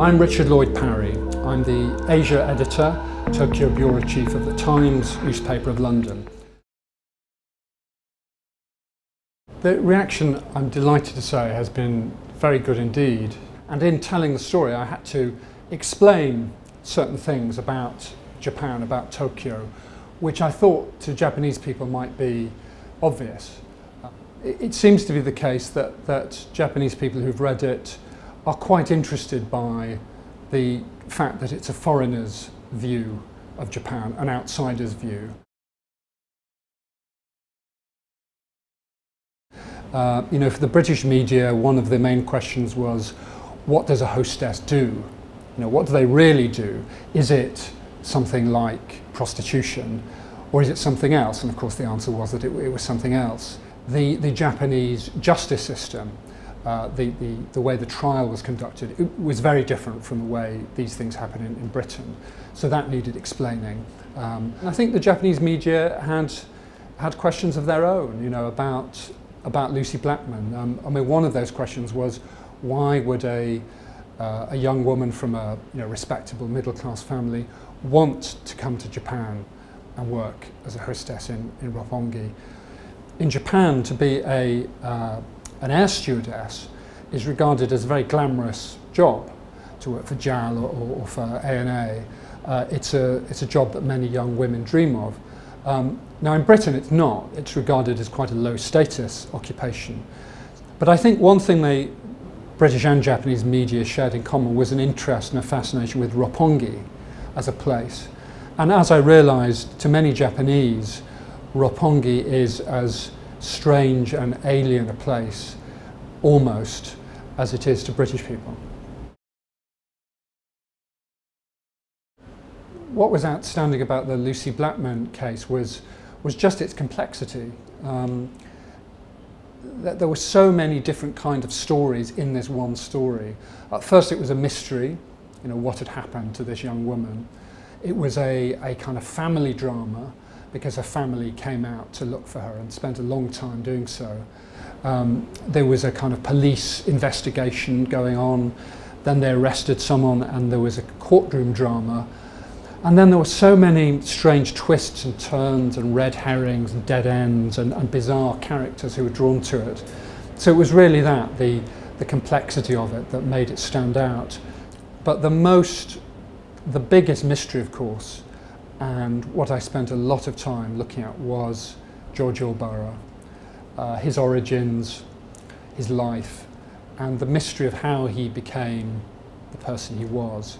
I'm Richard Lloyd Parry. I'm the Asia editor, Tokyo Bureau Chief of the Times newspaper of London. The reaction, I'm delighted to say, has been very good indeed. And in telling the story, I had to explain certain things about Japan, about Tokyo, which I thought to Japanese people might be obvious. It seems to be the case that Japanese people who've read it are quite interested by the fact that it's a foreigner's view of Japan, an outsider's view. For the British media, one of the main questions was, what does a hostess do? What do they really do? Is it something like prostitution, or is it something else? And of course the answer was that it was something else. The Japanese justice system, the way the trial was conducted, it was very different from the way these things happen in Britain. So that needed explaining. And I think the Japanese media had questions of their own, about Lucy Blackman. One of those questions was, why would a young woman from a respectable middle-class family want to come to Japan and work as a hostess in Roppongi? In Japan, to be an air stewardess is regarded as a very glamorous job. To work for JAL or for ANA, it's a job that many young women dream of. Now in Britain it's not. It's regarded as quite a low status occupation. But I think one thing the British and Japanese media shared in common was an interest and a fascination with Roppongi as a place. And as I realised, to many Japanese, Roppongi is as strange and alien a place, almost, as it is to British people. What was outstanding about the Lucy Blackman case was just its complexity. There were so many different kind of stories in this one story. At first it was a mystery, what had happened to this young woman. It was a kind of family drama, because her family came out to look for her and spent a long time doing so. There was a kind of police investigation going on, then they arrested someone and there was a courtroom drama. And then there were so many strange twists and turns and red herrings and dead ends and bizarre characters who were drawn to it. So it was really the complexity of it that made it stand out. But the biggest mystery, of course, and what I spent a lot of time looking at, was George Ulborough, his origins, his life, and the mystery of how he became the person he was.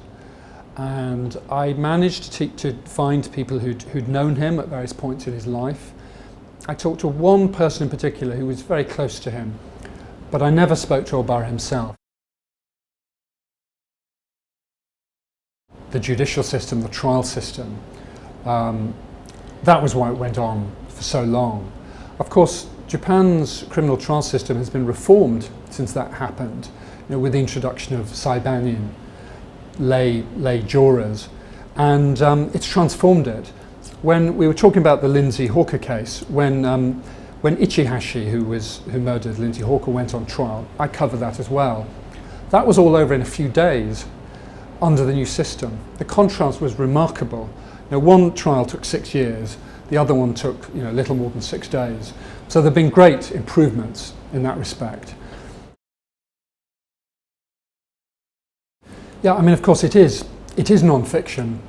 And I managed to find people who'd known him at various points in his life. I talked to one person in particular who was very close to him, but I never spoke to Ulborough himself. The judicial system, the trial system, that was why it went on for so long. Of course, Japan's criminal trial system has been reformed since that happened, with the introduction of saibanin, lay jurors, and it's transformed it. When we were talking about the Lindsay Hawker case, when Ichihashi, who murdered Lindsay Hawker, went on trial, I covered that as well. That was all over in a few days under the new system. The contrast was remarkable. One trial took 6 years, the other one took little more than 6 days. So there have been great improvements in that respect. Yeah, of course it is non-fiction.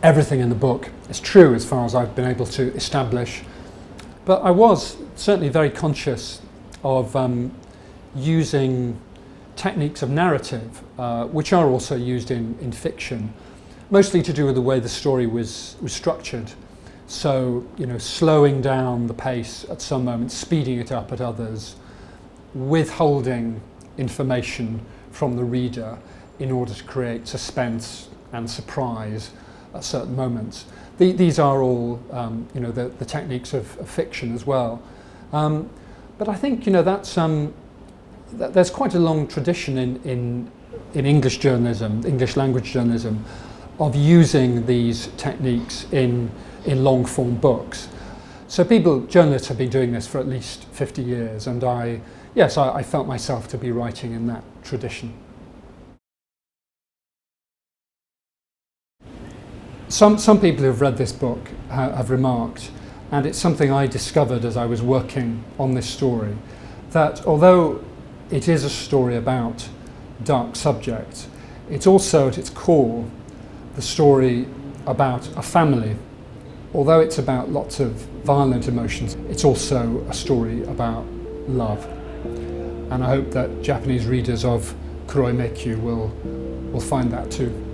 Everything in the book is true as far as I've been able to establish. But I was certainly very conscious of using techniques of narrative, which are also used in fiction, mostly to do with the way the story was structured. So, slowing down the pace at some moments, speeding it up at others, withholding information from the reader in order to create suspense and surprise at certain moments. These are all, the techniques of fiction as well. But I think, there's quite a long tradition in English journalism, English language journalism, of using these techniques in long-form books. So journalists have been doing this for at least 50 years, and I felt myself to be writing in that tradition. Some people who have read this book have remarked, and it's something I discovered as I was working on this story, that although it is a story about dark subjects, it's also at its core the story about a family. Although it's about lots of violent emotions, it's also a story about love. And I hope that Japanese readers of Kuroi Meikyu will find that too.